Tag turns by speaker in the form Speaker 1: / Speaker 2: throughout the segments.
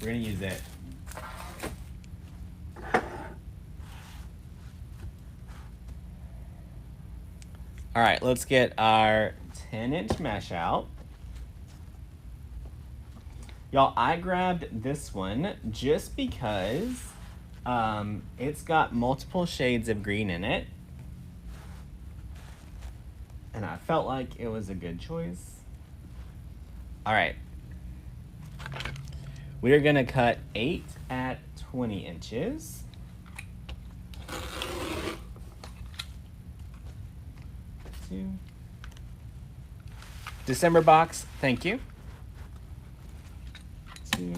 Speaker 1: We're gonna use it. All right, let's get our 10-inch mesh out. Y'all, I grabbed this one just because it's got multiple shades of green in it. And I felt like it was a good choice. All right. We are gonna cut 8 at 20 inches. Two. December box, thank you. 2,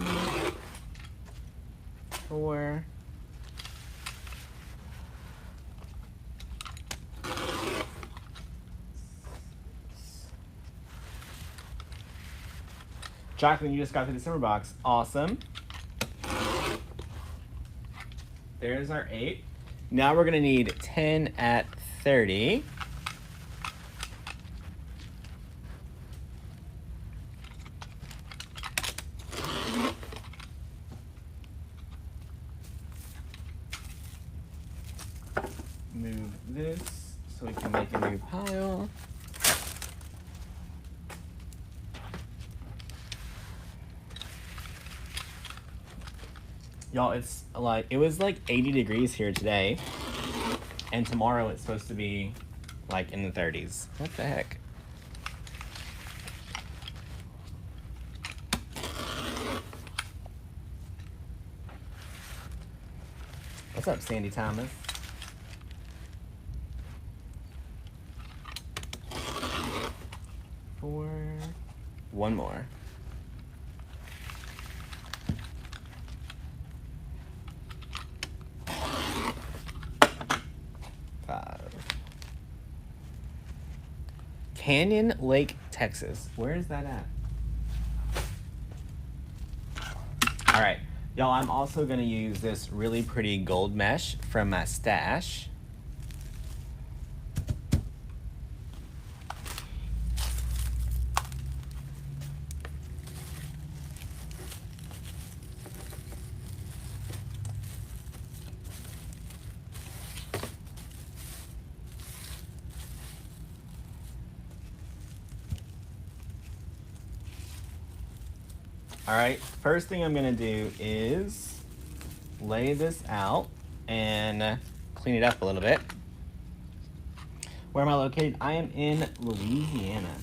Speaker 1: 4. Jacqueline, you just got the December box. Awesome. There's our 8. Now we're gonna need 10 at 30. Move this so we can make a new pile. Y'all, it was like 80 degrees here today, and tomorrow it's supposed to be like in the 30s. What the heck? What's up, Sandy Thomas? One more. Canyon Lake, Texas. Where is that at? All right, y'all, I'm also gonna use this really pretty gold mesh from my stash. All right, first thing I'm gonna do is lay this out and clean it up a little bit. Where am I located? I am in Louisiana.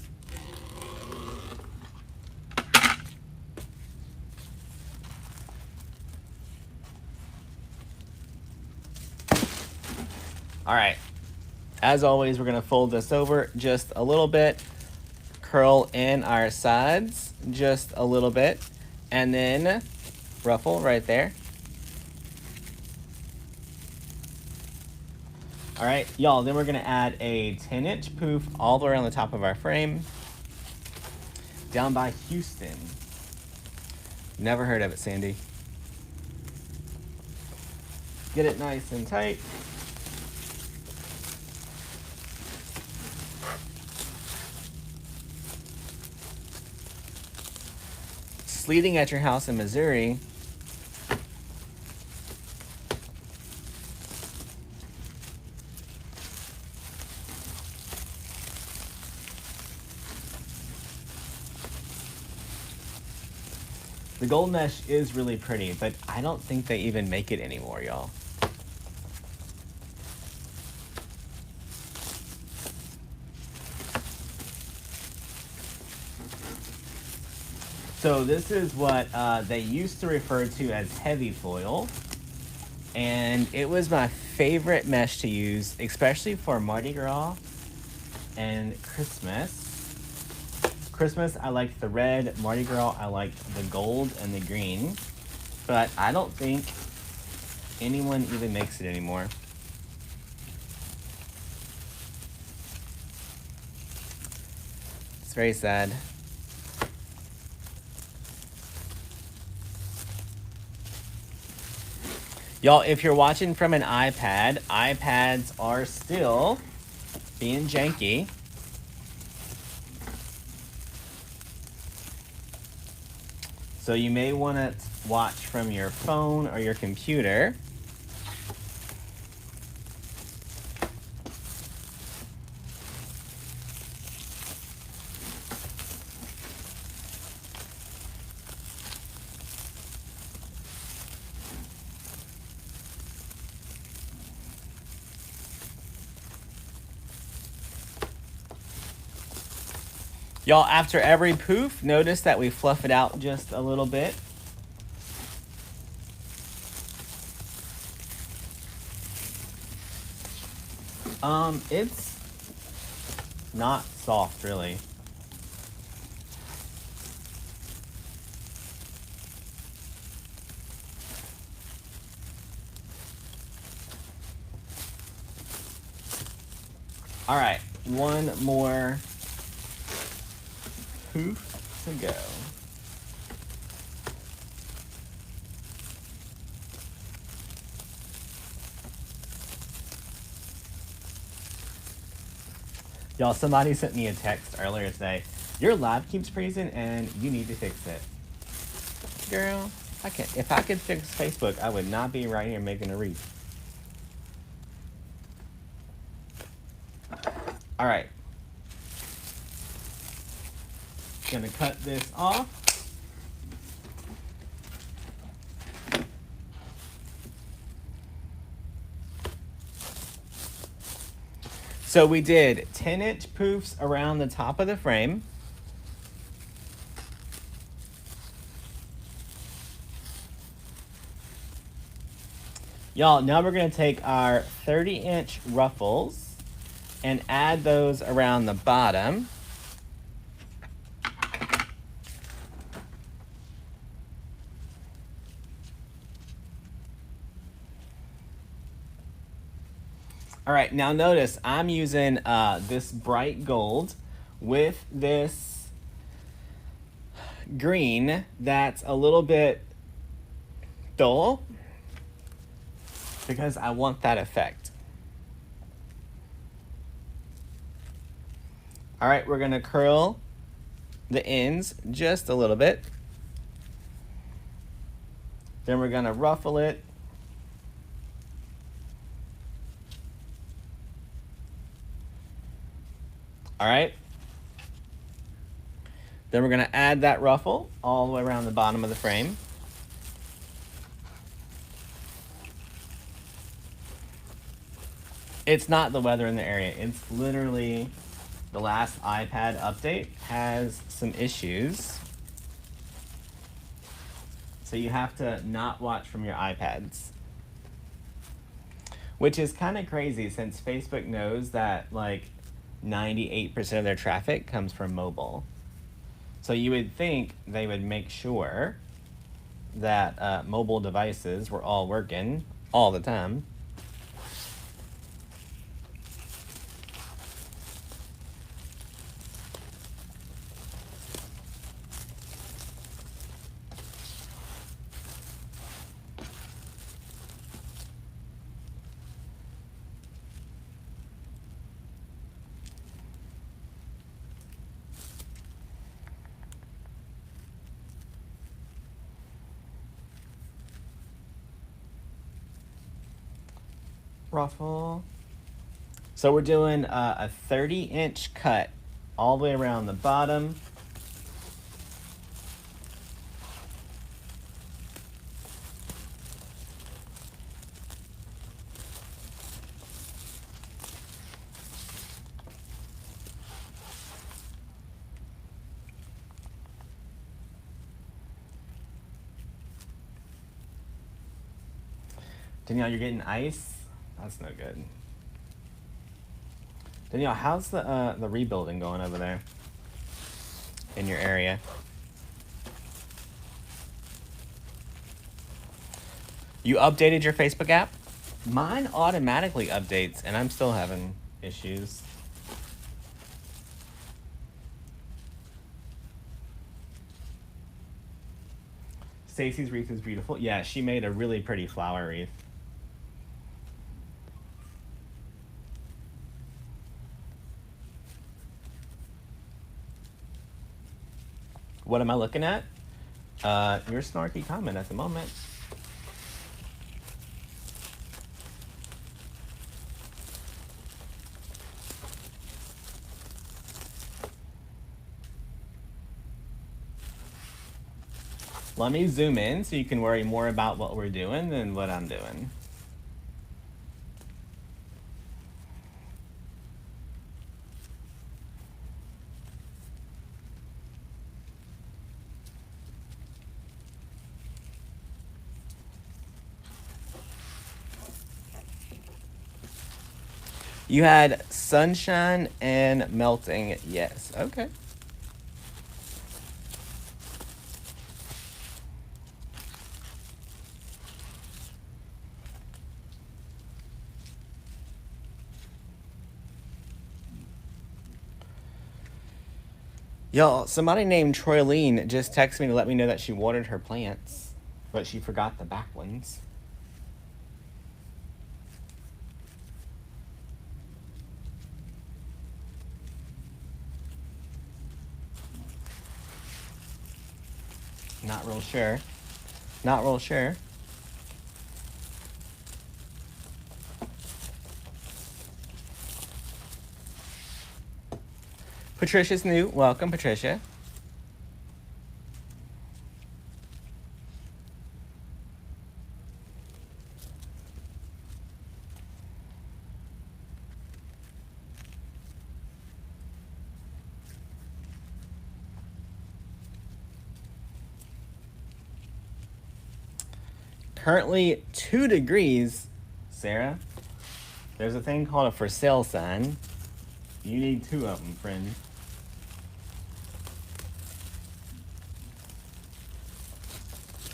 Speaker 1: All right, as always, we're gonna fold this over just a little bit, curl in our sides just a little bit, and then ruffle right there. All right, y'all, then we're gonna add a 10-inch poof all the way around the top of our frame, down by Houston. Never heard of it, Sandy. Get it nice and tight. Sleeting at your house in Missouri. The gold mesh is really pretty, but I don't think they even make it anymore, y'all. So this is what they used to refer to as heavy foil, and it was my favorite mesh to use, especially for Mardi Gras and Christmas. Christmas, I liked the red. Mardi Gras, I liked the gold and the green, but I don't think anyone even makes it anymore. It's very sad. Y'all, if you're watching from an iPad, iPads are still being janky. So you may want to watch from your phone or your computer. Y'all, after every poof, notice that we fluff it out just a little bit. It's not soft, really. All right, one more poof to go. Y'all, somebody sent me a text earlier today. Your live keeps freezing and you need to fix it. Girl, if I could fix Facebook, I would not be right here making a wreath. All right. Gonna cut this off. So we did 10-inch poofs around the top of the frame. Y'all, now we're gonna take our 30-inch ruffles and add those around the bottom. All right, now notice I'm using this bright gold with this green that's a little bit dull because I want that effect. All right, we're gonna curl the ends just a little bit. Then we're gonna ruffle it. All right. Then we're gonna add that ruffle all the way around the bottom of the frame. It's not the weather in the area. It's literally the last iPad update has some issues. So you have to not watch from your iPads. Which is kind of crazy since Facebook knows that like 98% of their traffic comes from mobile. So you would think they would make sure that mobile devices were all working all the time. Ruffle. So we're doing a 30-inch cut all the way around the bottom. Danielle, you're getting ice? That's no good. Danielle, how's the rebuilding going over there in your area? You updated your Facebook app? Mine automatically updates and I'm still having issues. Stacy's wreath is beautiful. Yeah, she made a really pretty flower wreath. What am I looking at? Your snarky comment at the moment. Let me zoom in so you can worry more about what we're doing than what I'm doing. You had sunshine and melting. Yes. Okay. Y'all, somebody named Troyleen just texted me to let me know that she watered her plants, but she forgot the back ones. Not real sure. Not real sure. Patricia's new. Welcome, Patricia. Currently 2 degrees, Sarah. There's a thing called a for sale sign. You need 2 of them, friend.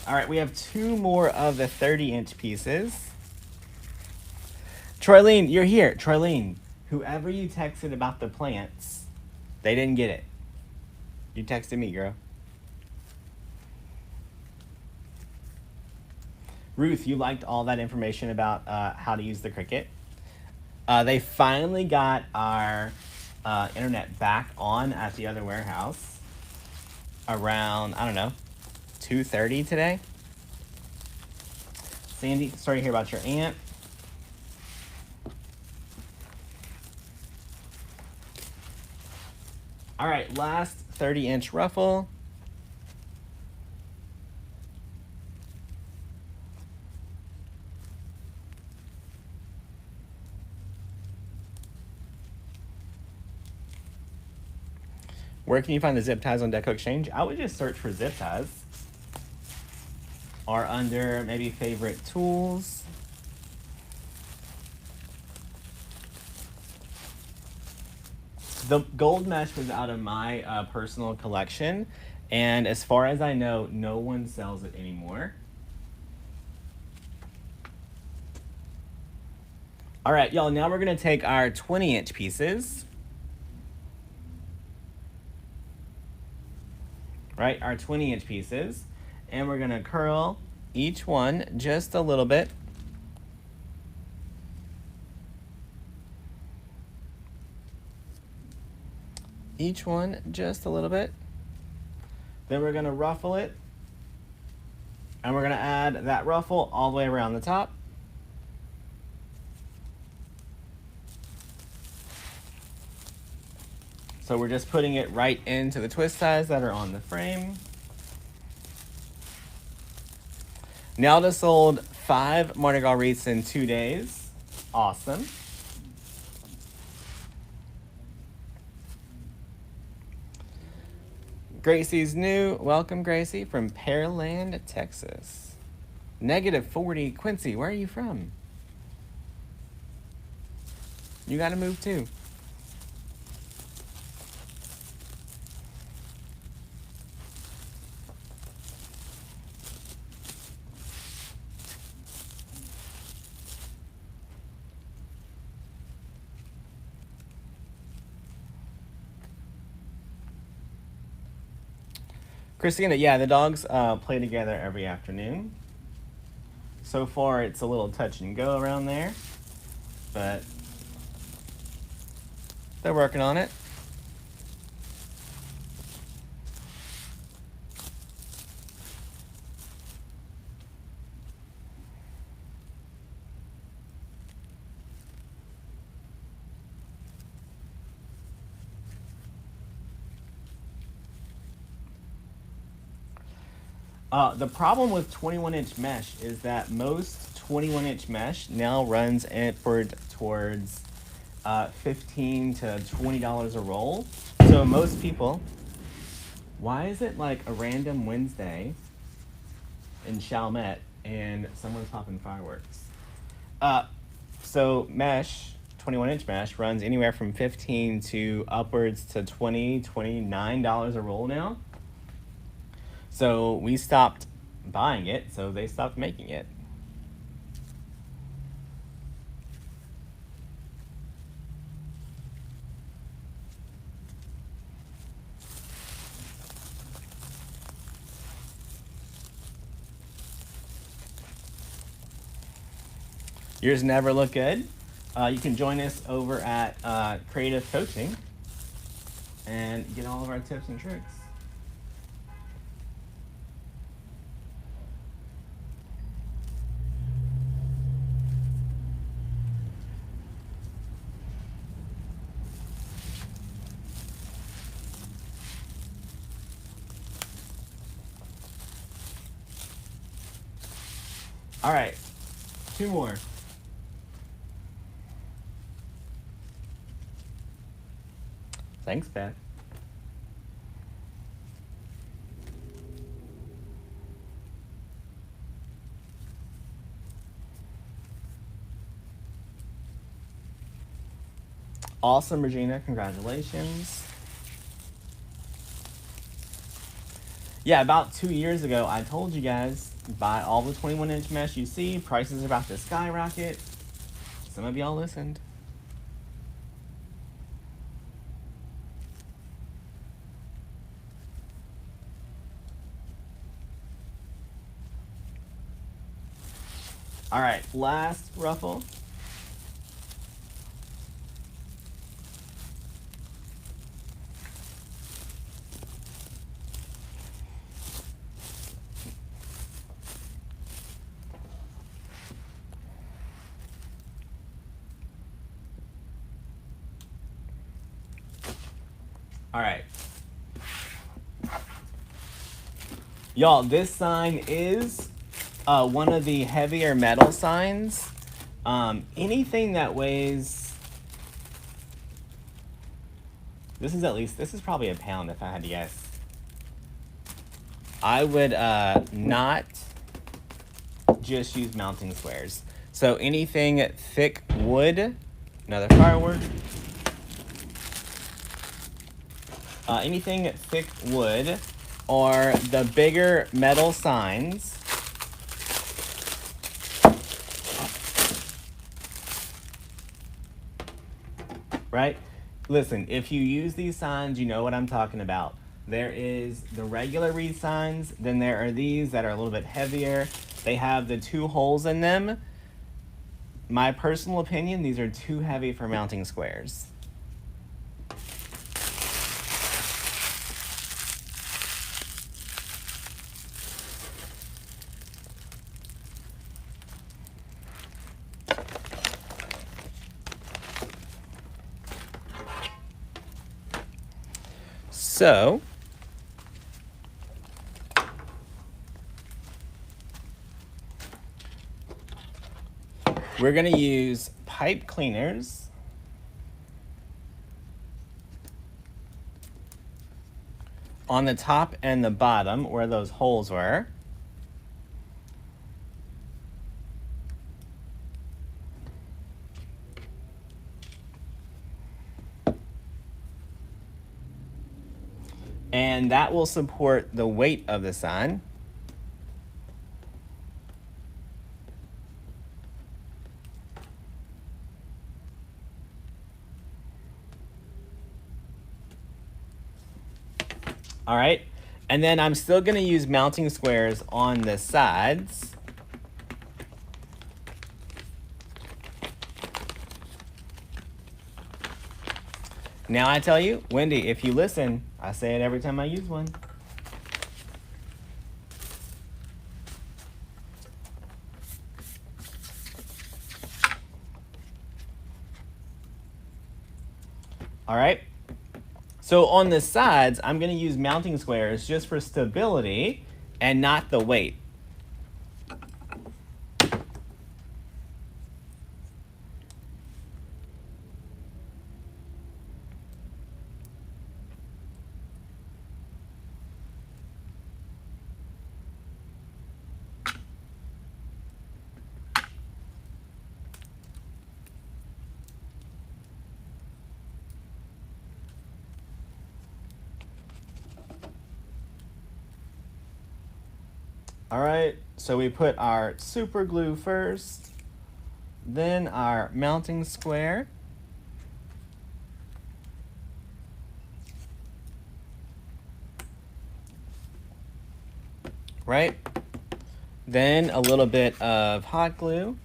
Speaker 1: All right, we have 2 more of the 30-inch pieces. Troyleen, you're here. Troyleen, whoever you texted about the plants, they didn't get it. You texted me, girl. Ruth, you liked all that information about how to use the Cricut. They finally got our internet back on at the other warehouse around, I don't know, 2:30 today. Sandy, sorry to hear about your aunt. All right, last 30-inch ruffle. Where can you find the zip ties on DecoExchange? I would just search for zip ties. Or under maybe favorite tools. The gold mesh was out of my personal collection. And as far as I know, no one sells it anymore. All right, y'all, now we're gonna take our 20-inch pieces. Right, our 20-inch pieces. And we're gonna curl each one just a little bit. Each one just a little bit. Then we're gonna ruffle it. And we're gonna add that ruffle all the way around the top. So we're just putting it right into the twist ties that are on the frame. Nelda sold 5 Mardi Gras wreaths in 2 days. Awesome. Gracie's new. Welcome, Gracie, from Pearland, Texas. -40, Quincy, where are you from? You gotta move too. Christina, yeah, the dogs play together every afternoon. So far, it's a little touch and go around there, but they're working on it. The problem with 21-inch mesh is that most 21-inch mesh now runs upward towards $15 to $20 a roll. So most people, why is it like a random Wednesday in Chalmette and someone's popping fireworks? So mesh, 21-inch mesh runs anywhere from 15 to upwards to $20, $29 a roll now. So we stopped buying it, so they stopped making it. Yours never look good. You can join us over at Creative Coaching and get all of our tips and tricks. All right, 2 more. Thanks, Beth. Awesome, Regina. Congratulations. Yeah, about 2 years ago, I told you guys, buy all the 21-inch mesh you see. Prices are about to skyrocket. Some of y'all listened. All right, last ruffle. All right. Y'all, this sign is one of the heavier metal signs. Anything that weighs, this is probably a pound if I had to guess. I would not just use mounting squares. So anything thick wood, another firework. Anything thick wood or the bigger metal signs. Right? Listen, if you use these signs, you know what I'm talking about. There is the regular wreath signs, then there are these that are a little bit heavier. They have the 2 holes in them. My personal opinion, these are too heavy for mounting squares. So, we're going to use pipe cleaners on the top and the bottom where those holes were. And that will support the weight of the sign. All right, and then I'm still gonna use mounting squares on the sides. Now I tell you, Wendy, if you listen, I say it every time I use one. All right. So on the sides, I'm going to use mounting squares just for stability and not the weight. All right, so we put our super glue first, then our mounting square, right? Then a little bit of hot glue.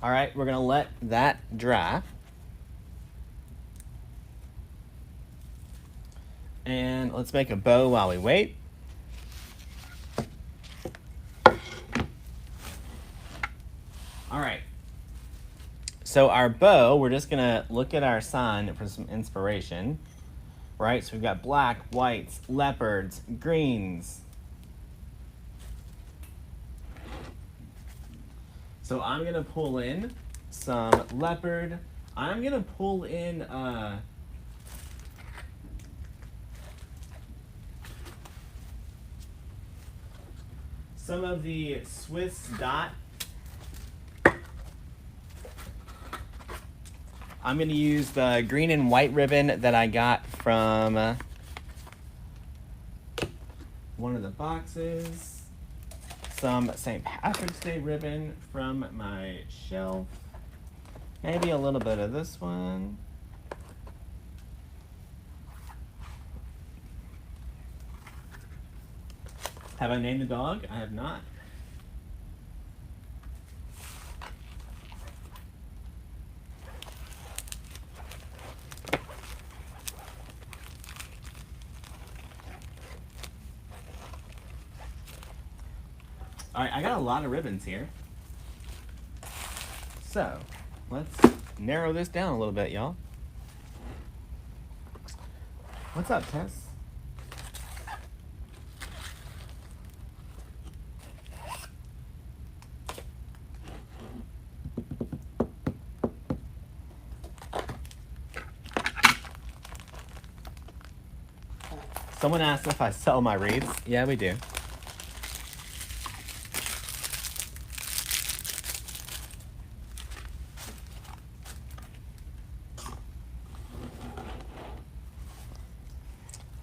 Speaker 1: All right, we're gonna let that dry. And let's make a bow while we wait. All right. So our bow, we're just gonna look at our sign for some inspiration, right? So we've got black, whites, leopards, greens. So I'm gonna pull in some leopard. I'm gonna pull in some of the Swiss dot. I'm gonna use the green and white ribbon that I got from one of the boxes. Some St. Patrick's Day ribbon from my shelf. Maybe a little bit of this one. Have I named the dog? I have not. All right, I got a lot of ribbons here. So, let's narrow this down a little bit, y'all. What's up, Tess? Someone asked if I sell my wreaths. Yeah, we do.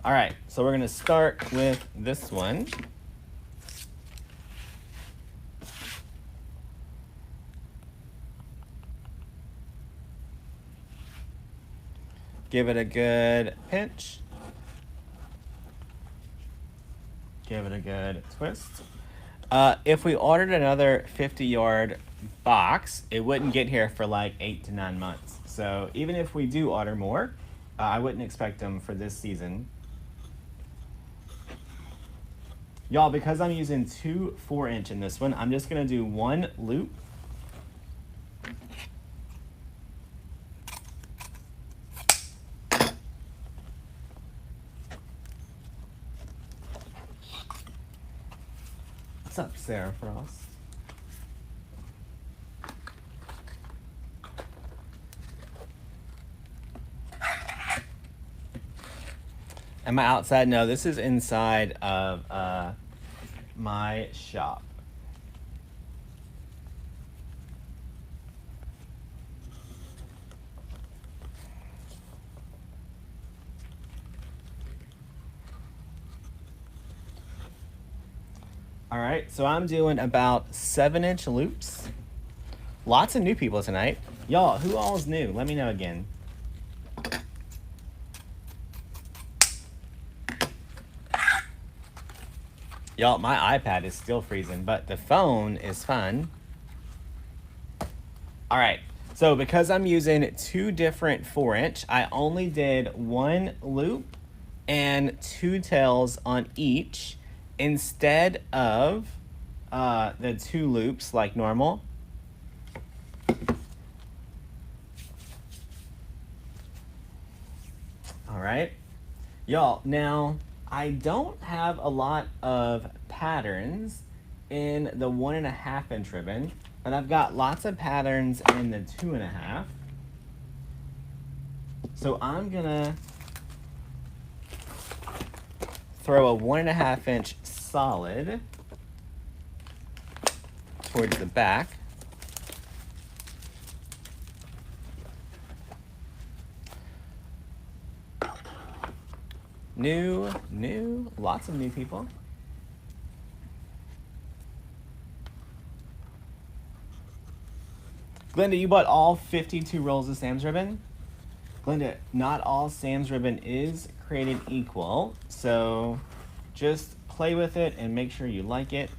Speaker 1: All right, so we're gonna start with this one. Give it a good pinch. Give it a good twist. If we ordered another 50-yard box, it wouldn't get here for like 8 to 9 months. So even if we do order more, I wouldn't expect them for this season. Y'all, because I'm using 2 4-inch in this one, I'm just gonna do 1 loop. What's up, Sarah Frost? Am I outside? No, this is inside of my shop. All right, so I'm doing about 7-inch loops. Lots of new people tonight. Y'all, who all is new? Let me know again. Y'all, my iPad is still freezing, but the phone is fine. All right, so because I'm using 2 different 4-inch, I only did 1 loop and 2 tails on each. instead of the 2 loops like normal, all right, y'all, now I don't have a lot of patterns in the 1.5 inch ribbon, but I've got lots of patterns in the 2.5. So I'm gonna throw a 1.5 inch solid towards the back. New, lots of new people. Glenda, you bought all 52 rolls of Sam's ribbon? Glenda, not all Sam's ribbon is created equal, so just play with it and make sure you like it.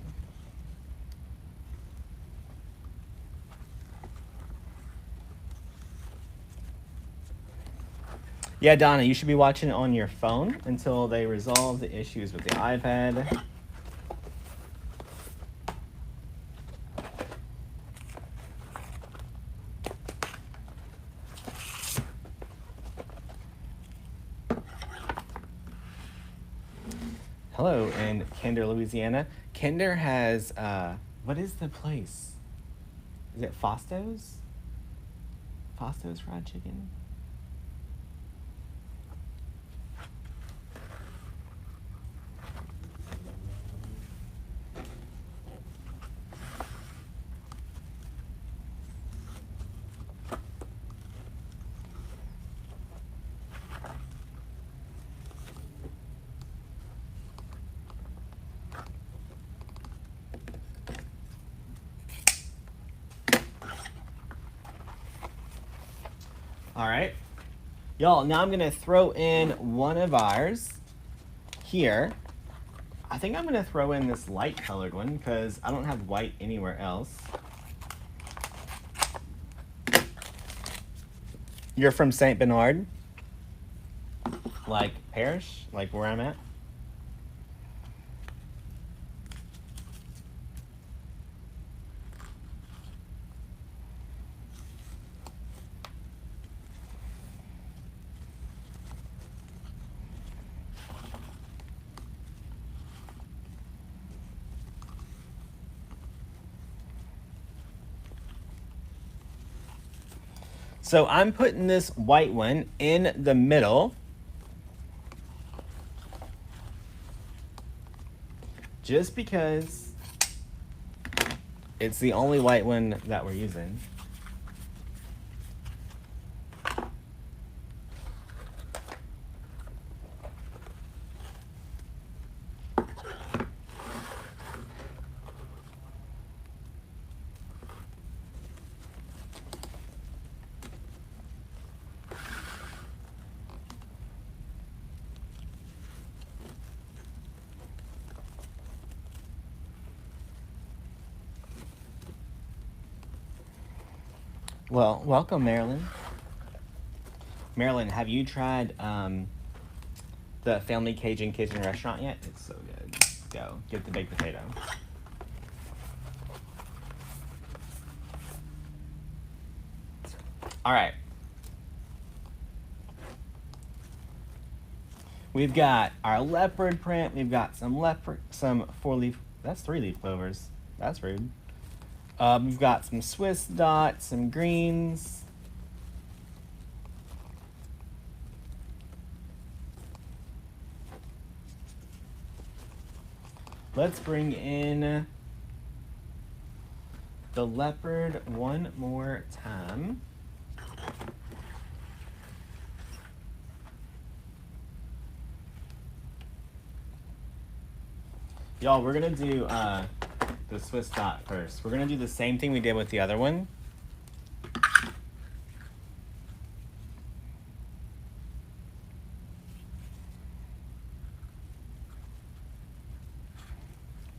Speaker 1: Yeah, Donna, you should be watching it on your phone until they resolve the issues with the iPad. Hello in Kinder, Louisiana. Kinder has, what is the place? Is it Fosto's? Fosto's Fried Chicken? All right, y'all, now I'm gonna throw in one of ours here. I think I'm gonna throw in this light colored one because I don't have white anywhere else. You're from St. Bernard? Like parish, like where I'm at? So I'm putting this white one in the middle. Just because it's the only white one that we're using. Well, welcome, Marilyn. Marilyn, have you tried the Family Cajun Kitchen restaurant yet? It's so good. Go, get the baked potato. All right. We've got our leopard print. We've got some 4-leaf, that's 3-leaf clovers. That's rude. We've got some Swiss dots, some greens. Let's bring in the leopard one more time. Y'all, we're gonna do the Swiss dot first. We're gonna do the same thing we did with the other one.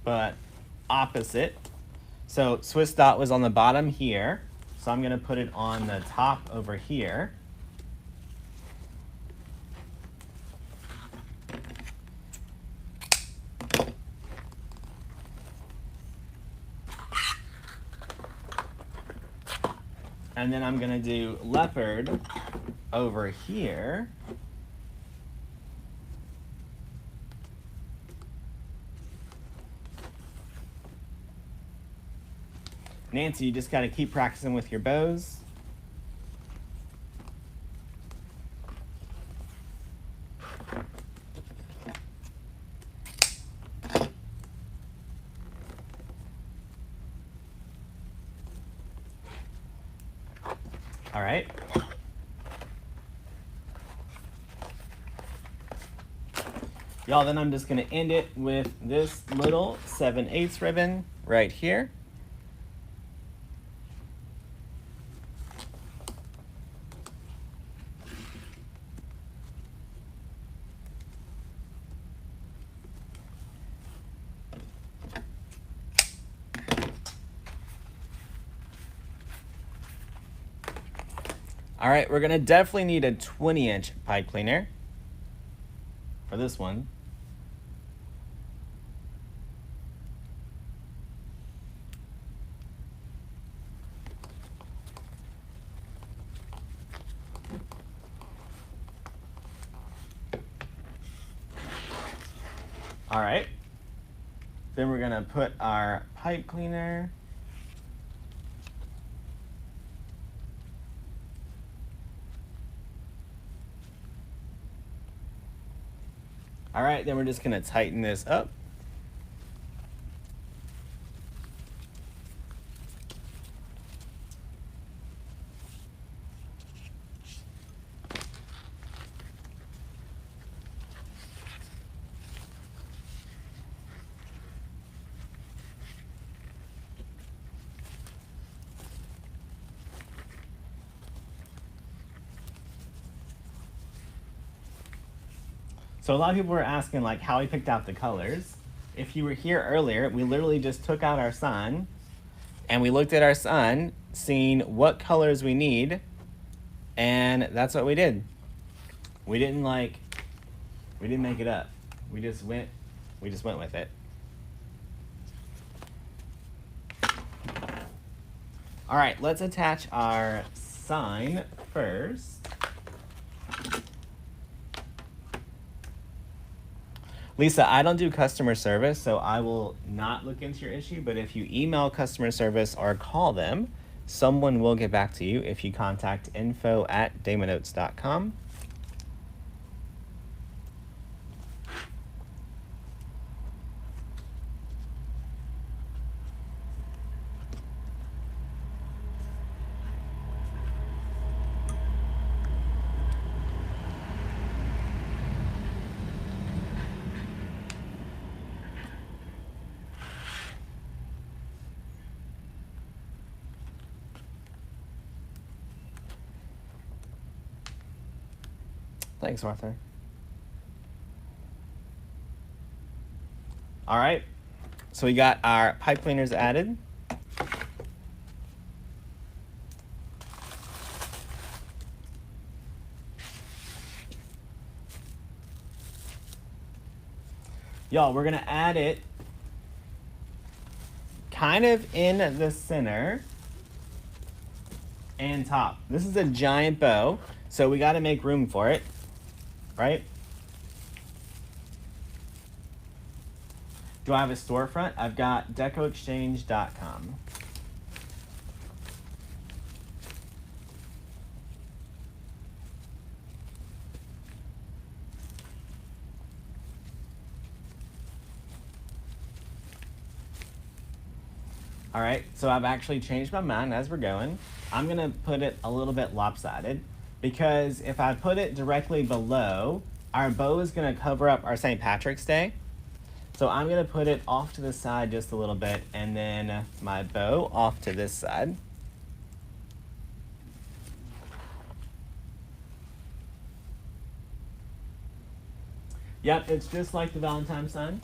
Speaker 1: But opposite. So Swiss dot was on the bottom here. So I'm gonna put it on the top over here. And then I'm gonna do leopard over here. Nancy, you just gotta keep practicing with your bows. All right. Y'all, then I'm just gonna end it with this little 7/8 ribbon right here. All right, we're gonna definitely need a 20-inch pipe cleaner for this one. All right, then we're gonna put our pipe cleaner. All right, then we're just gonna tighten this up. So a lot of people were asking like how we picked out the colors. If you were here earlier, we literally just took out our sun and we looked at our sun, seeing what colors we need, and that's what we did. We didn't make it up. We just went with it. All right, let's attach our sign first. Lisa, I don't do customer service, so I will not look into your issue, but if you email customer service or call them, someone will get back to you if you contact info@damonotes.com. Thanks, Arthur. All right, so we got our pipe cleaners added. Y'all, we're gonna add it kind of in the center and top. This is a giant bow, so we gotta make room for it, right? Do I have a storefront? I've got DecoExchange.com. All right, so I've actually changed my mind as we're going. I'm gonna put it a little bit lopsided because if I put it directly below, our bow is gonna cover up our St. Patrick's Day. So I'm gonna put it off to the side just a little bit and then my bow off to this side. Yep, it's just like the Valentine's sign.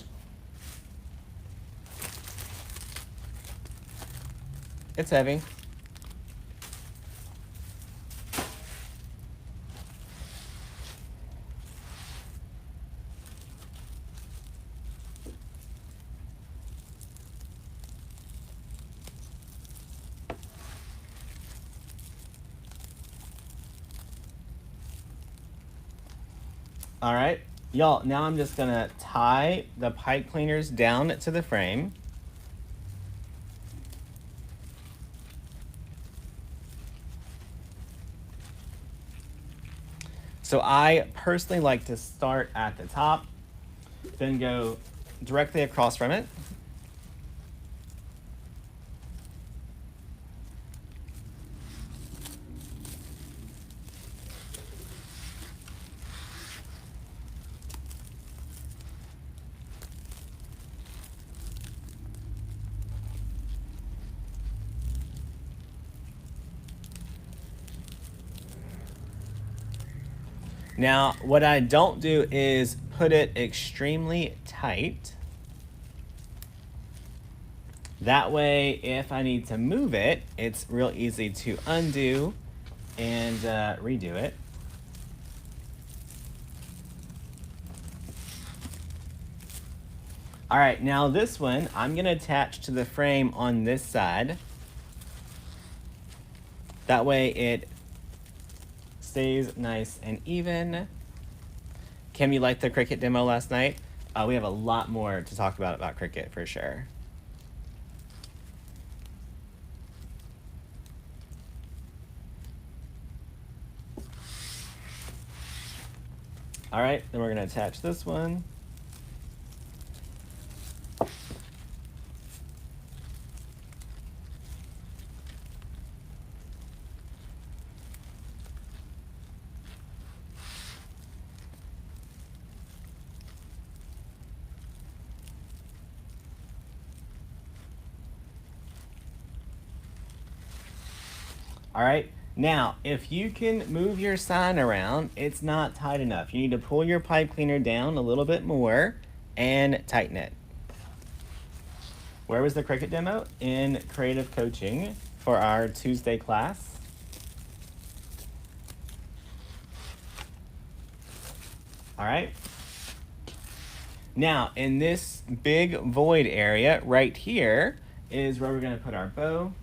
Speaker 1: It's heavy. All right, y'all, now I'm just gonna tie the pipe cleaners down to the frame. So I personally like to start at the top, then go directly across from it. Now, what I don't do is put it extremely tight. That way, if I need to move it, it's real easy to undo and redo it. All right, now this one, I'm gonna attach to the frame on this side. That way it stays nice and even. Kim, you liked the Cricut demo last night? We have a lot more to talk about Cricut for sure. All right, then we're gonna attach this one. All right, now if you can move your sign around, it's not tight enough. You need to pull your pipe cleaner down a little bit more and tighten it. Where was the Cricut demo? In creative coaching for our Tuesday class. All right. Now, in this big void area right here is where we're gonna put our bow.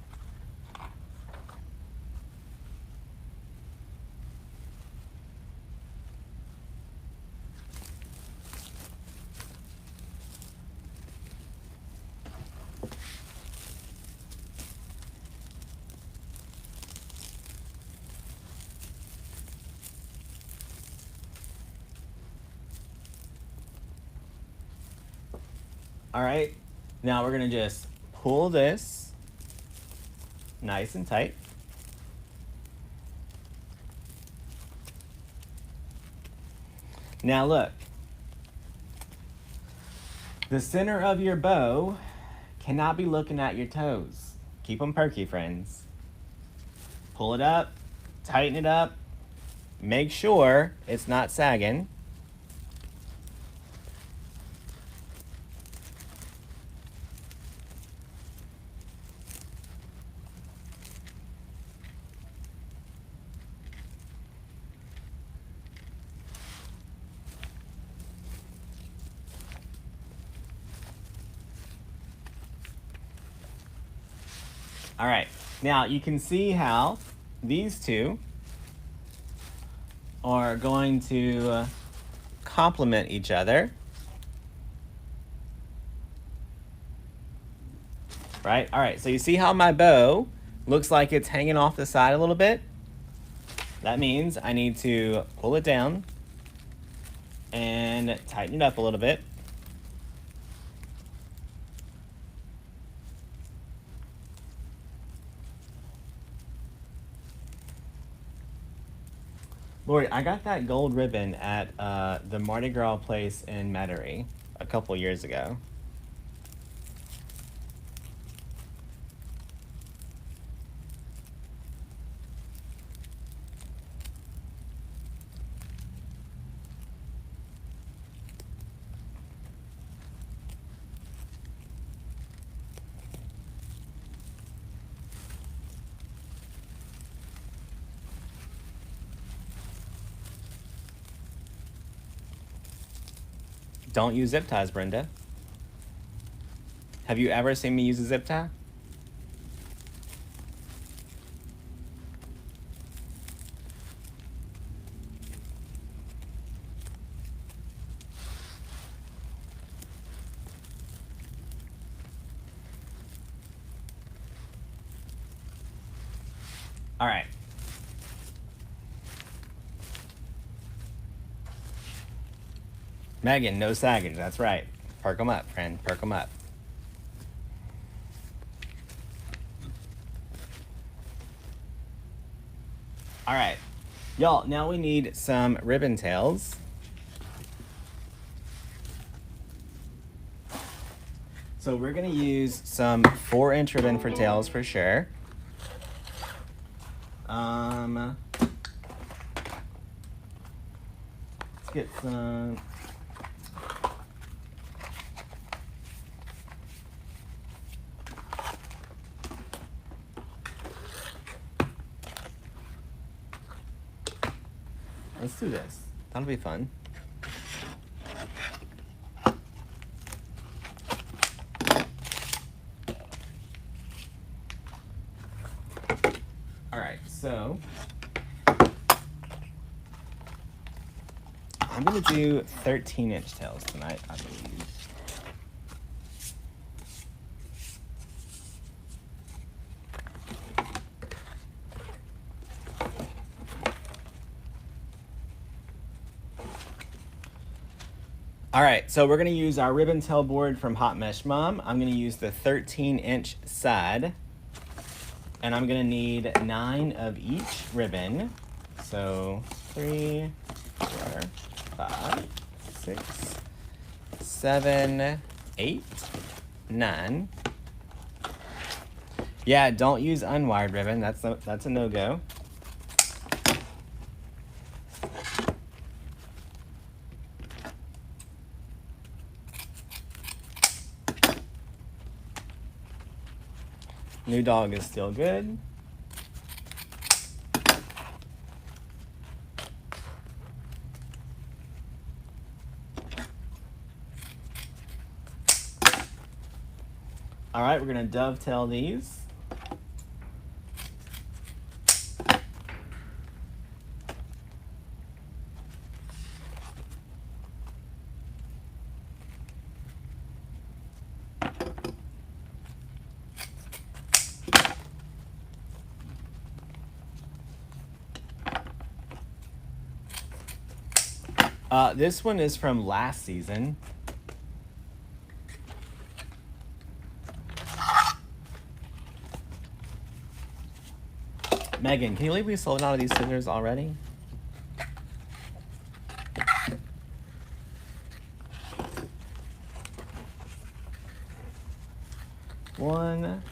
Speaker 1: All right, now we're gonna just pull this nice and tight. Now look, the center of your bow cannot be looking at your toes. Keep them perky, friends. Pull it up, tighten it up, make sure it's not sagging. All right, now you can see how these two are going to complement each other. Right, all right, so you see how my bow looks like it's hanging off the side a little bit? That means I need to pull it down and tighten it up a little bit. Lori, I got that gold ribbon at the Mardi Gras place in Metairie a couple years ago. Don't use zip ties, Brenda. Have you ever seen me use a zip tie? All right. Megan, no sagging. That's right. Perk them up, friend. Perk them up. All right. Y'all, now we need some ribbon tails. So we're going to use some 4-inch ribbon for tails for sure. Let's get some. Let's do this. That'll be fun. All right, so I'm gonna do 13-inch tails tonight, I believe. All right, so we're gonna use our ribbon tail board from Hot Mesh Mom. I'm gonna use the 13-inch side, and I'm gonna need 9 of each ribbon. So 3, 4, 5, 6, 7, 8, 9. Yeah, don't use unwired ribbon. That's a no-go. New dog is still good. All right, we're gonna dovetail these. This one is from last season. Megan, can you leave me sold out of these scissors already? One,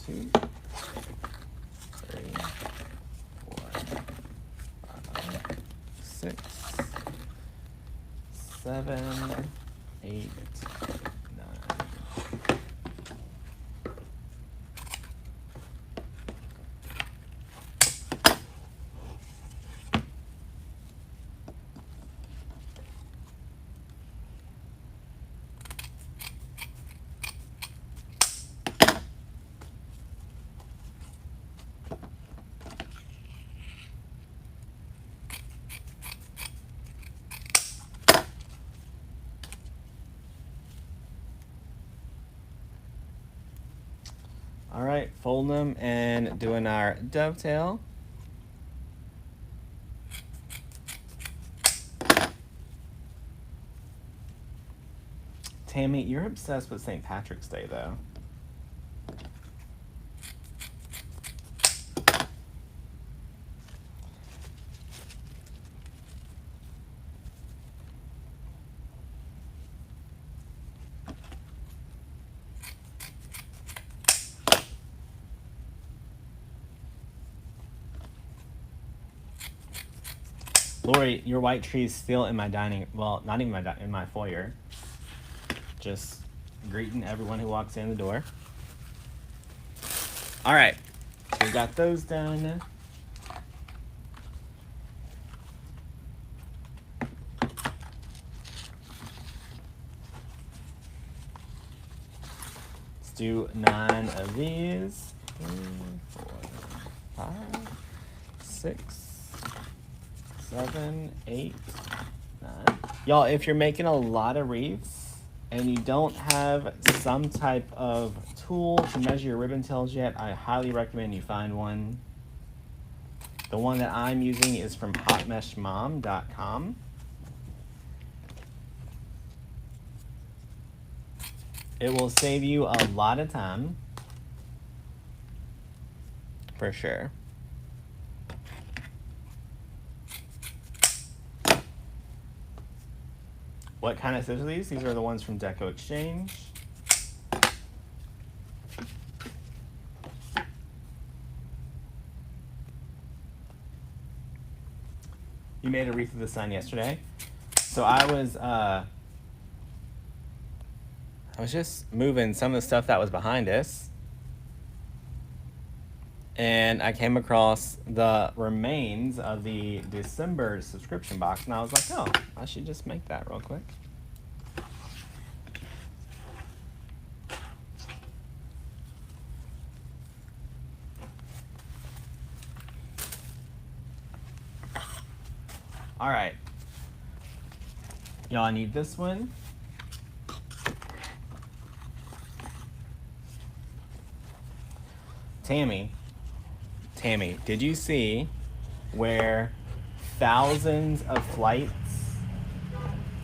Speaker 1: 2, 3, 4, 5, 6, 7, 8, 9. All right, folding them and doing our dovetail. Tammy, you're obsessed with St. Patrick's Day, though. Lori, your white tree is still in my dining, well, not even in my foyer. Just greeting everyone who walks in the door. All right, we got those done. Let's do 9 of these. 3, 4, 5, 6, 7, 8, 9. Y'all, if you're making a lot of wreaths and you don't have some type of tool to measure your ribbon tails yet, I highly recommend you find one. The one that I'm using is from hotmeshmom.com. It will save you a lot of time, for sure. What kind of scissors are these? These are the ones from DecoExchange. You made a wreath of the sun yesterday. So I was just moving some of the stuff that was behind us, and I came across the remains of the December subscription box, and I was like, oh, I should just make that real quick. All right, y'all need this one. Tammy, did you see where thousands of flights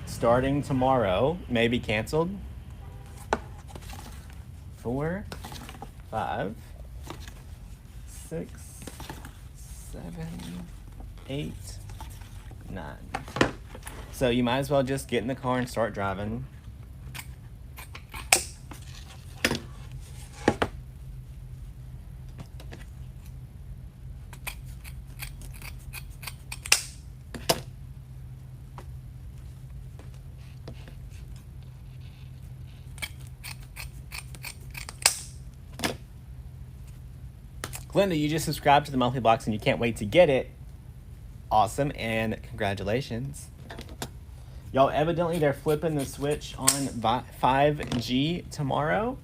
Speaker 1: starting tomorrow may be canceled? 4, 5, 6, 7, 8, 9. So you might as well just get in the car and start driving. Glenda, you just subscribed to the monthly box and you can't wait to get it. Awesome, and congratulations. Y'all, evidently they're flipping the switch on 5G tomorrow,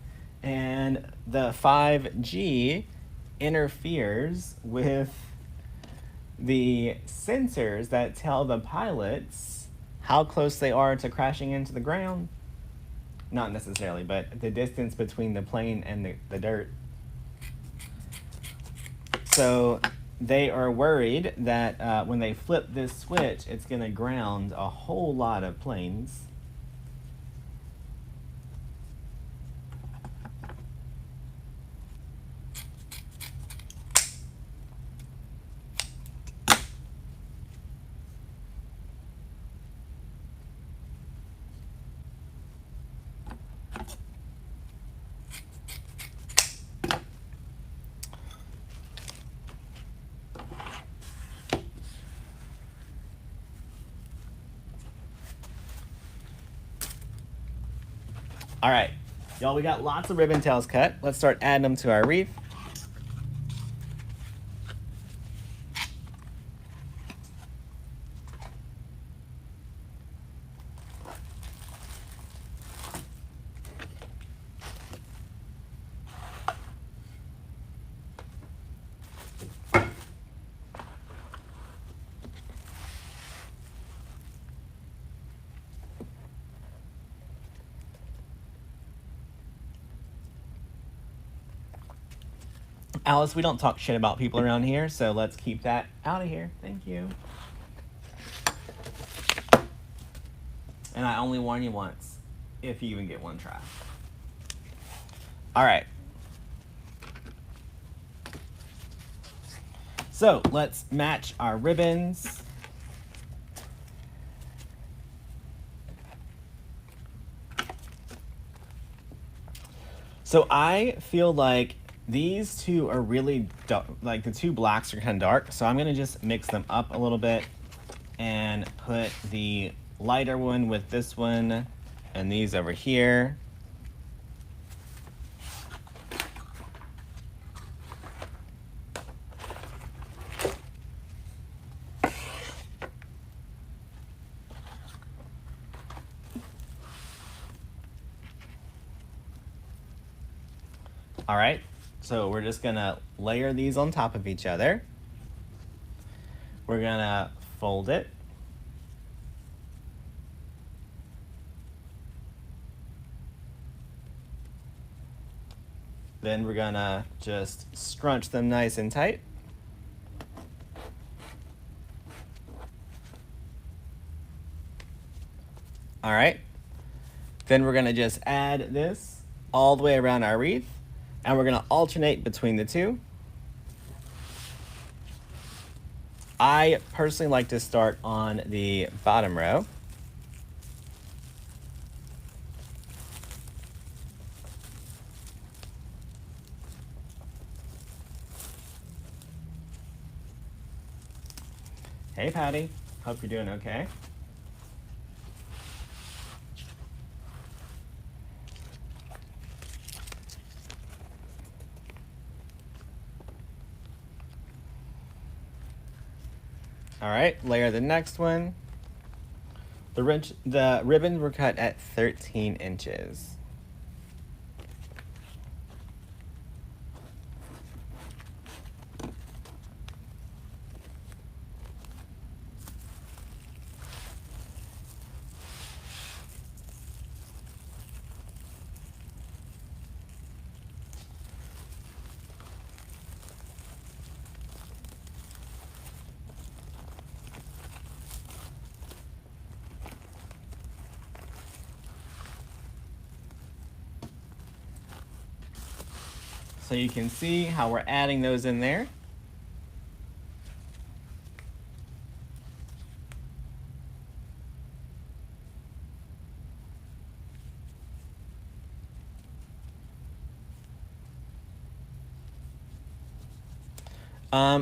Speaker 1: and the 5G interferes with the sensors that tell the pilots how close they are to crashing into the ground. Not necessarily, but the distance between the plane and the dirt. So they are worried that when they flip this switch, it's going to ground a whole lot of planes. All right, y'all, we got lots of ribbon tails cut. Let's start adding them to our wreath. Alice, we don't talk shit about people around here, so let's keep that out of here. Thank you. And I only warn you once, if you even get one try. All right. So let's match our ribbons. So I feel like these two are really dark, like the two blacks are kind of dark, so I'm gonna just mix them up a little bit and put the lighter one with this one and these over here. All right. So we're just gonna layer these on top of each other. We're gonna fold it. Then we're gonna just scrunch them nice and tight. All right. Then we're gonna just add this all the way around our wreath, and we're gonna alternate between the two. I personally like to start on the bottom row. Hey Patty, hope you're doing okay. All right, layer the next one. The ribbons were cut at 13 inches. So you can see how we're adding those in there.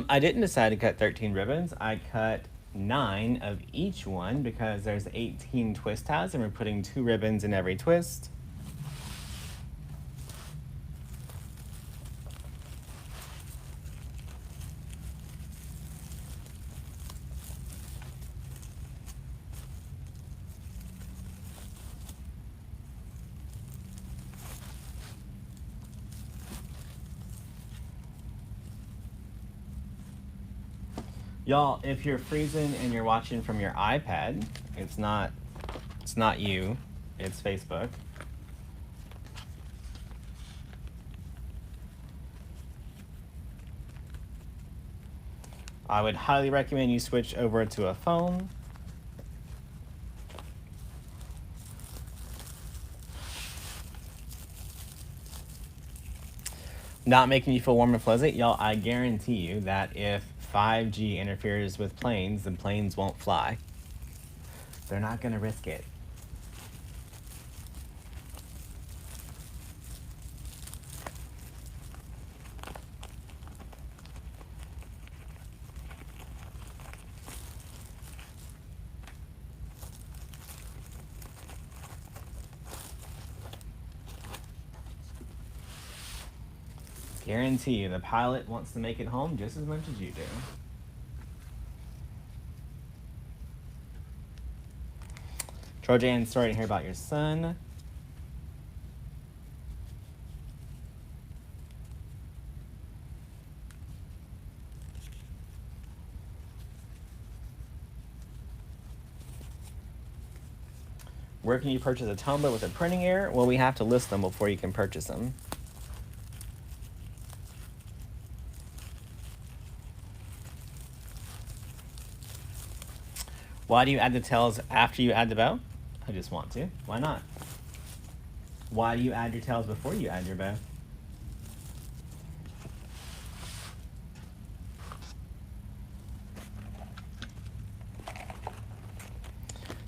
Speaker 1: I didn't decide to cut 13 ribbons. I cut 9 of each one because there's 18 twist ties and we're putting 2 ribbons in every twist. Y'all, if you're freezing and you're watching from your iPad, it's not you, it's Facebook. I would highly recommend you switch over to a phone. Not making you feel warm and fuzzy. Y'all, I guarantee you that if 5G interferes with planes, then planes won't fly. They're not gonna risk it. Guarantee you the pilot wants to make it home just as much as you do. Georgianne, sorry to hear about your son. Where can you purchase a tumbler with a printing error? Well, we have to list them before you can purchase them. Why do you add the tails after you add the bow? I just want to. Why not? Why do you add your tails before you add your bow?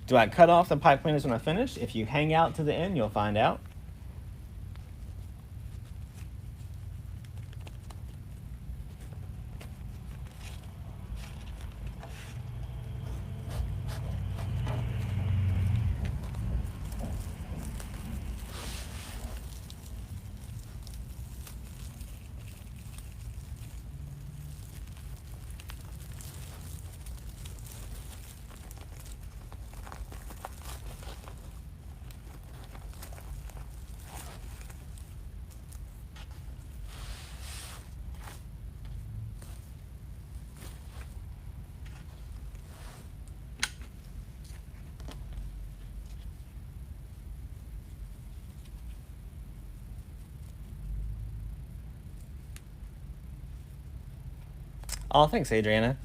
Speaker 1: Do I cut off the pipe cleaners when I finish? If you hang out to the end, you'll find out. Oh, thanks, Adriana.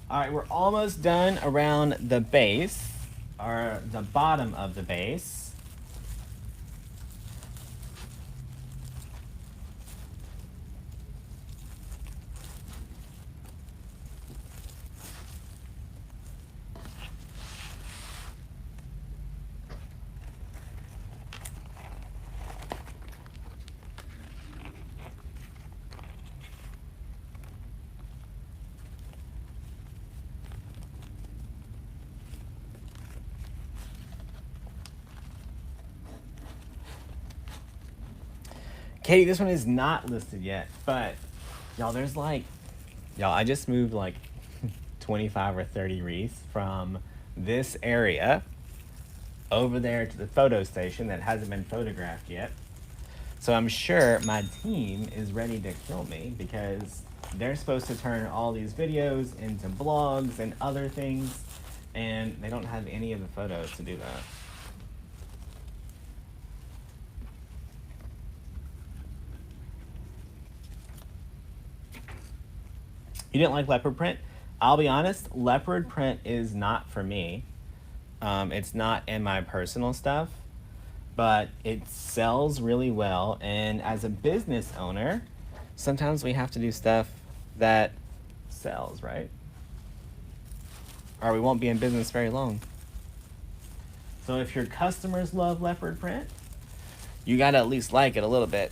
Speaker 1: All right, we're almost done around the base, or the bottom of the base. Katie, this one is not listed yet, but y'all, there's like, y'all, I just moved like 25 or 30 wreaths from this area over there to the photo station that hasn't been photographed yet. So I'm sure my team is ready to kill me because they're supposed to turn all these videos into blogs and other things, and they don't have any of the photos to do that. You didn't like leopard print? I'll be honest, leopard print is not for me. It's not in my personal stuff, but it sells really well. And as a business owner, sometimes we have to do stuff that sells, right? Or we won't be in business very long. So if your customers love leopard print, you gotta at least like it a little bit.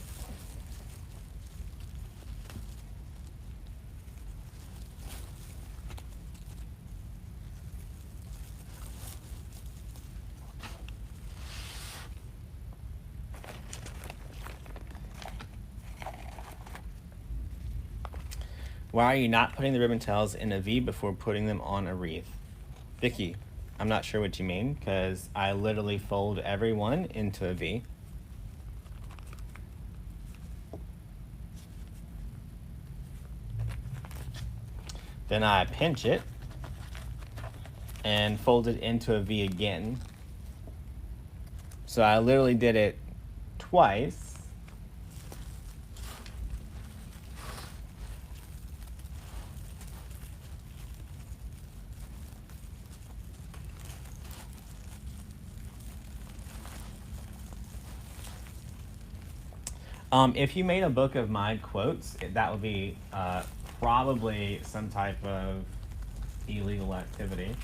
Speaker 1: Why are you not putting the ribbon tails in a V before putting them on a wreath? Vicky, I'm not sure what you mean because I literally fold every one into a V. Then I pinch it and fold it into a V again. So I literally did it twice. If you made a book of my quotes, that would be probably some type of illegal activity.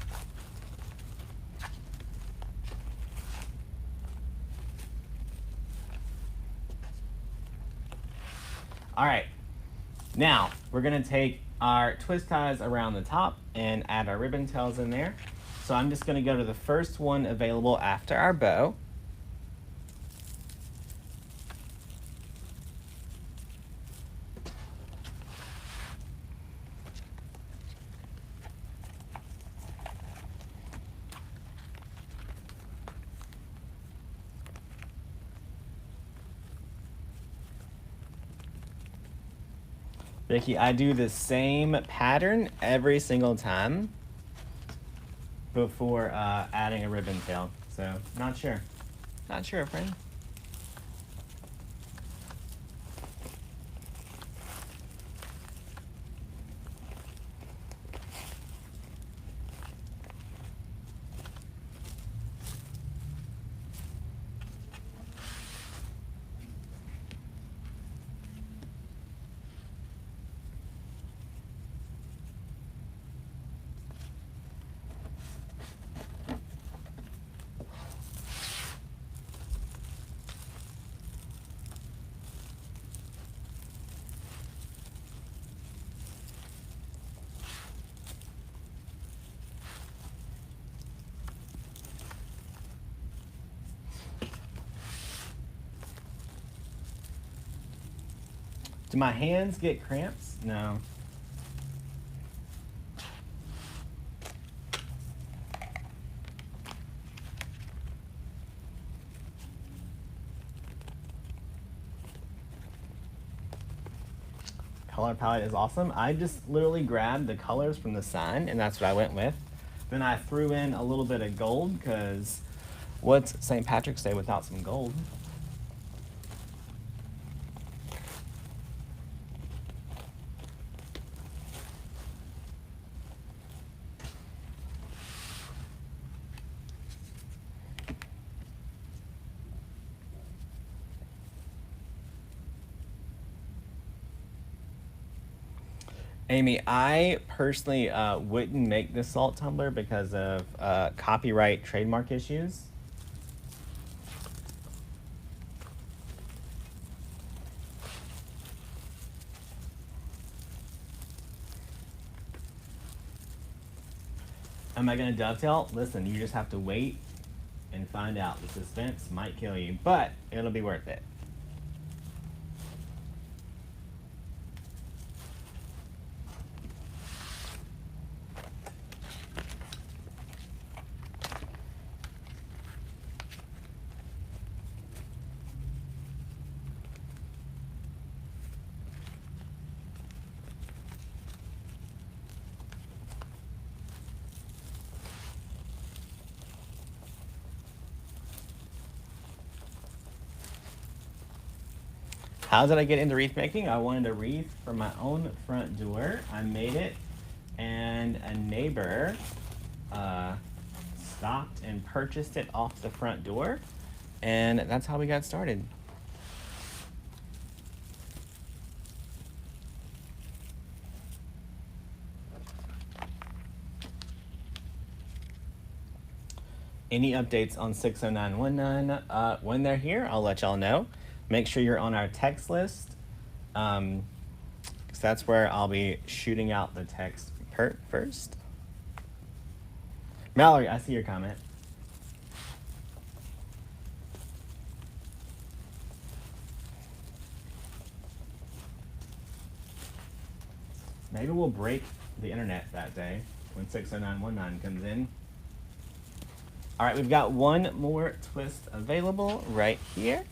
Speaker 1: All right, now we're gonna take our twist ties around the top and add our ribbon tails in there. So I'm just gonna go to the first one available after our bow. Vicky, I do the same pattern every single time before adding a ribbon tail. So, not sure. Not sure, friend. Do my hands get cramps? No. Color palette is awesome. I just literally grabbed the colors from the sign and that's what I went with. Then I threw in a little bit of gold because what's St. Patrick's Day without some gold? Amy, I personally wouldn't make this salt tumbler because of copyright trademark issues. Am I going to dovetail? Listen, you just have to wait and find out. The suspense might kill you, but it'll be worth it. How did I get into wreath making? I wanted a wreath for my own front door. I made it, and a neighbor stopped and purchased it off the front door, and that's how we got started. Any updates on 60919? When they're here, I'll let y'all know. Make sure you're on our text list, because that's where I'll be shooting out the text first. Mallory, I see your comment. Maybe we'll break the internet that day when 60919 comes in. All right, we've got one more twist available right here.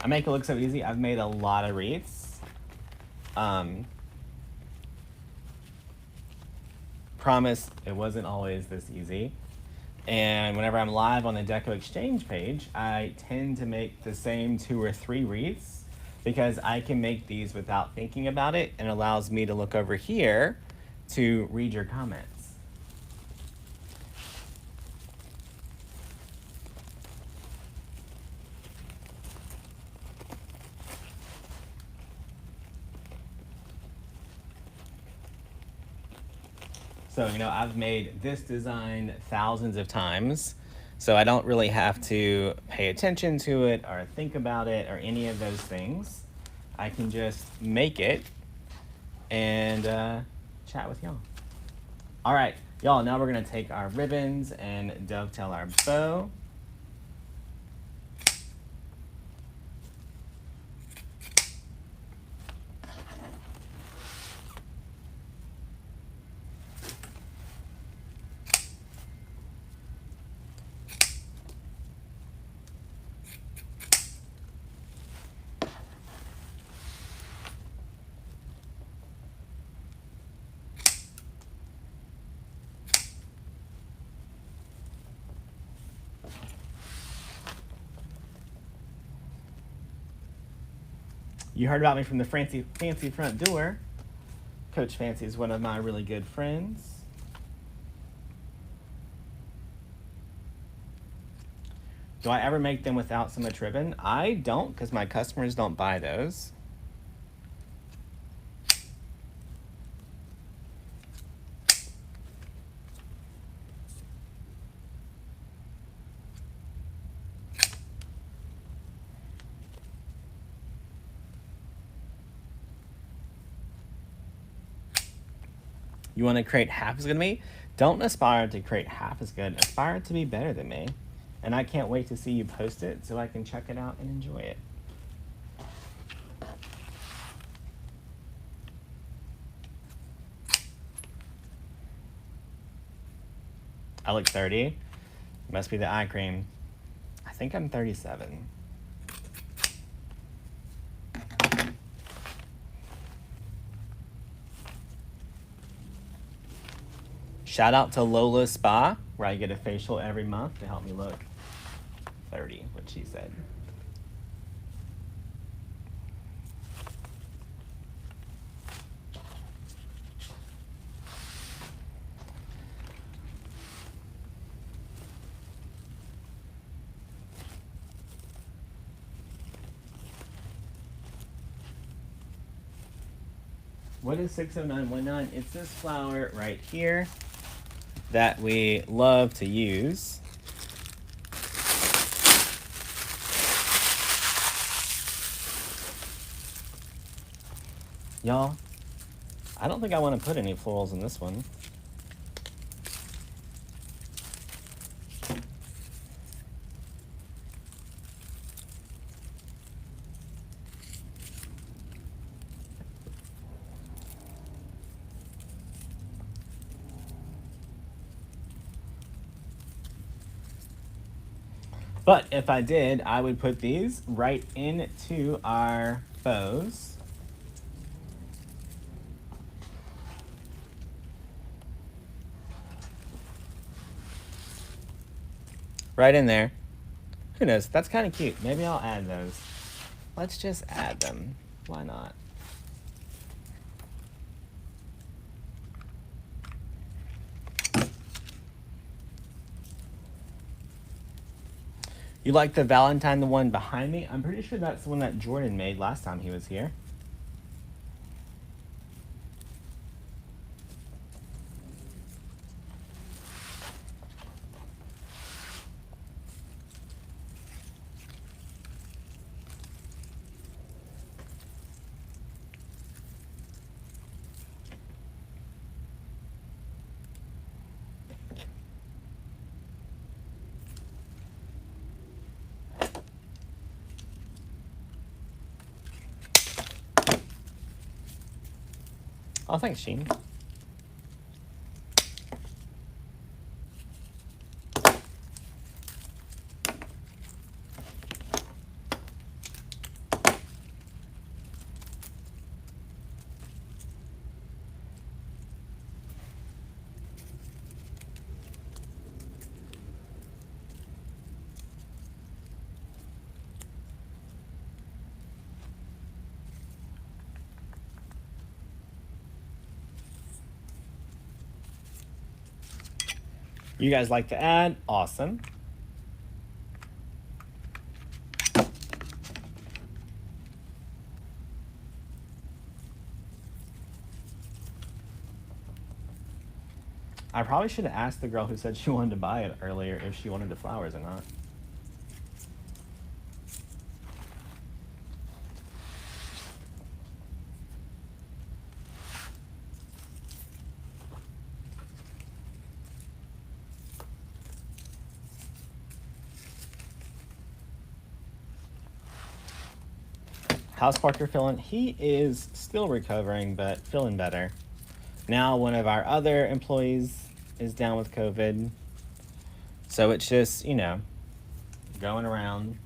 Speaker 1: I make it look so easy. I've made a lot of wreaths. Promise it wasn't always this easy. And whenever I'm live on the DecoExchange page, I tend to make the same 2 or 3 wreaths because I can make these without thinking about it, and allows me to look over here to read your comments. So, you know, I've made this design thousands of times, so I don't really have to pay attention to it or think about it or any of those things. I can just make it and chat with y'all. All right, y'all, now we're gonna take our ribbons and dovetail our bow. You heard about me from the fancy front door. Coach Fancy is one of my really good friends. Do I ever make them without so much ribbon? I don't, because my customers don't buy those. You want to create half as good as me? Don't aspire to create half as good. Aspire to be better than me. And I can't wait to see you post it so I can check it out and enjoy it. I look 30. Must be the eye cream. I think I'm 37. Shout out to Lola Spa, where I get a facial every month to help me look 30, what she said. What is 60919? It's this flower right here that we love to use. Y'all, I don't think I want to put any florals in this one. But if I did, I would put these right into our bows. Right in there. Who knows? That's kind of cute. Maybe I'll add those. Let's just add them. Why not? You like the Valentine, the one behind me? I'm pretty sure that's the one that Jordan made last time he was here. Oh, thanks, Sheen. You guys like to add? Awesome. I probably should have asked the girl who said she wanted to buy it earlier if she wanted the flowers or not. How's Parker feeling? He is still recovering, but feeling better. Now one of our other employees is down with COVID. So it's just, you know, going around.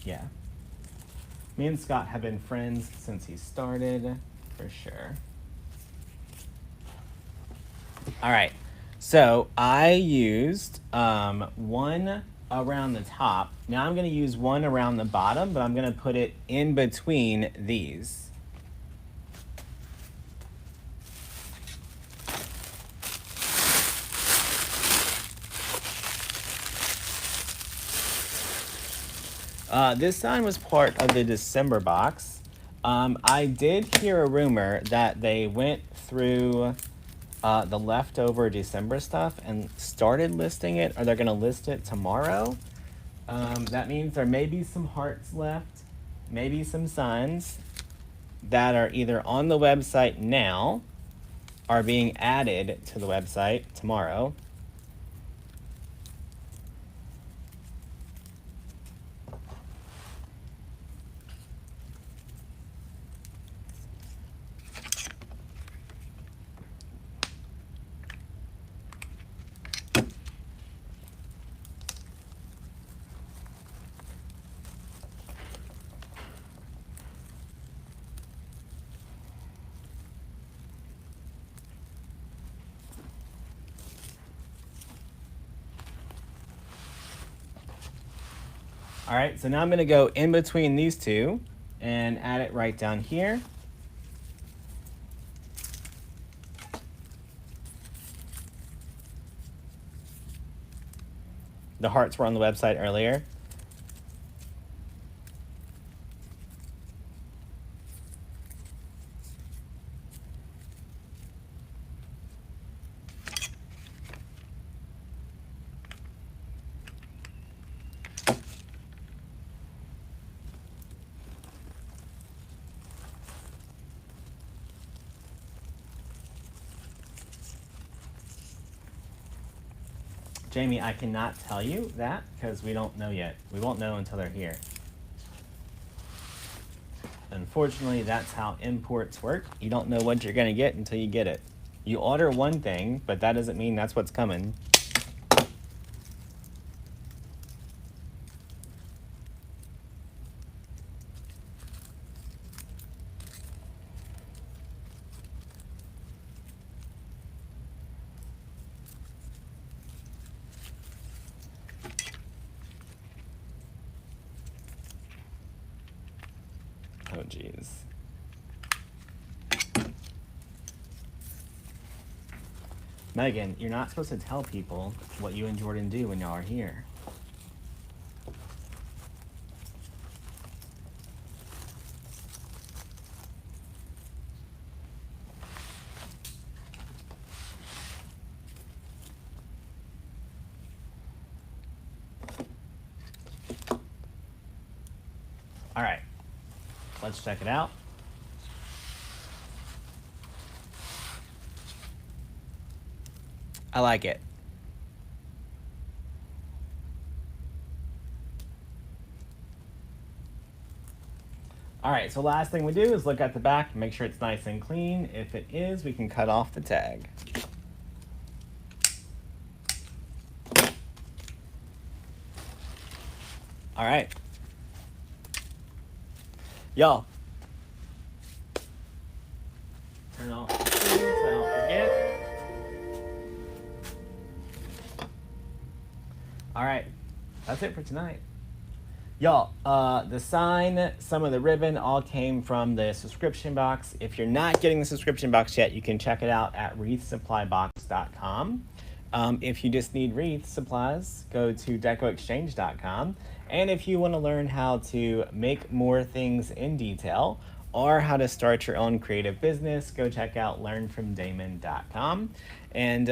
Speaker 1: Yeah. Me and Scott have been friends since he started, for sure. All right, so I used one around the top. Now I'm gonna use one around the bottom, but I'm gonna put it in between these. This sign was part of the December box. I did hear a rumor that they went through the leftover December stuff and started listing it, or they're gonna list it tomorrow. That means there may be some hearts left, maybe some signs that are either on the website now, are being added to the website tomorrow. All right, so now I'm gonna go in between these two and add it right down here. The hearts were on the website earlier. Jamie, I cannot tell you that because we don't know yet. We won't know until they're here. Unfortunately, that's how imports work. You don't know what you're gonna get until you get it. You order one thing, but that doesn't mean that's what's coming. Oh, geez. Megan, you're not supposed to tell people what you and Jordan do when y'all are here. All right, let's check it out. I like it. All right, so last thing we do is look at the back and make sure it's nice and clean. If it is, we can cut off the tag. All right. Y'all, turn off the screen so I don't forget. All right, that's it for tonight. Y'all, the sign, some of the ribbon all came from the subscription box. If you're not getting the subscription box yet, you can check it out at wreathsupplybox.com. If you just need wreath supplies, go to DecoExchange.com. And if you want to learn how to make more things in detail or how to start your own creative business, go check out learnfromdamon.com. And